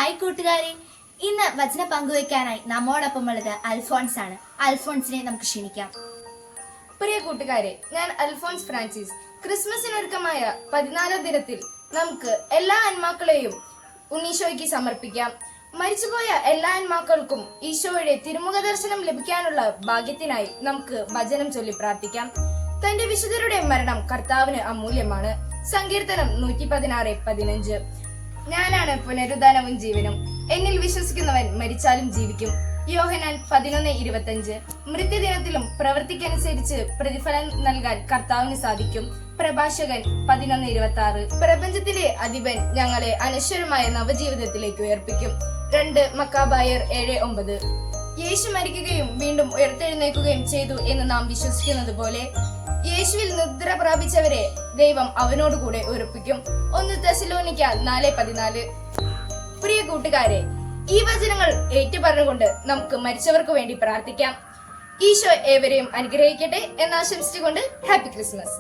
Hi കൂട്ടുകാരെ, ഇന്ന് വചന പങ്കുവയ്ക്കാനായി നമ്മോടൊപ്പം ഉള്ളത് അൽഫോൺസ് ആണ്. അൽഫോൺസിനെ നമുക്ക് ക്ഷണിക്കാം. പ്രിയ കൂട്ടുകാരെ, ഞാൻ അൽഫോൺസ് ഫ്രാൻസിസ്. ക്രിസ്മസിനൊരുക്കമായ 14 ദിനത്തിൽ നമുക്ക് എല്ലാ ആത്മാക്കളെയും ഉണ്ണീശോയ്ക്ക് സമർപ്പിക്കാം. മരിച്ചുപോയ എല്ലാ ആത്മാക്കൾക്കും ഈശോയുടെ തിരുമുഖ ദർശനം ലഭിക്കാനുള്ള ഭാഗ്യത്തിനായി നമുക്ക് വചനം ചൊല്ലി പ്രാർത്ഥിക്കാം. തന്റെ വിശുദ്ധരുടെ മരണം കർത്താവിന് അമൂല്യമാണ്. സങ്കീർത്തനം 116:15. ഞാനാണ് പുനരുദ്ധാനവും ജീവനും, എന്നിൽ വിശ്വസിക്കുന്നവൻ മരിച്ചാലും ജീവിക്കും. യോഹന്നാൻ 11:25. മൃത്യുദിനത്തിലും പ്രവൃത്തിക്കനുസരിച്ച് പ്രതിഫലം നൽകാൻ കർത്താവിന് സാധിക്കും. പ്രഭാഷകൻ 11:26. പ്രപഞ്ചത്തിലെ അധിപൻ ഞങ്ങളെ അനശ്വരമായ നവജീവിതത്തിലേക്ക് ഉയർപ്പിക്കും. 2 മക്കാബായർ 7:9. യേശു മരിക്കുകയും വീണ്ടും ഉയർത്തെഴുന്നേൽക്കുകയും ചെയ്തു എന്ന് നാം വിശ്വസിക്കുന്നത് പോലെ യേശുവിൽ നിദ്ര പ്രാപിച്ചവരെ ദൈവം അവനോടുകൂടെ ഉറപ്പിക്കും. 1 തെസ്സലോനിക്ക 4:14. പ്രിയ കൂട്ടുകാരെ, ഈ വചനങ്ങൾ ഏറ്റുപറഞ്ഞുകൊണ്ട് നമുക്ക് മരിച്ചവർക്ക് വേണ്ടി പ്രാർത്ഥിക്കാം. ഈശോ ഏവരെയും അനുഗ്രഹിക്കട്ടെ എന്നാശംസിച്ചുകൊണ്ട് ഹാപ്പി ക്രിസ്മസ്.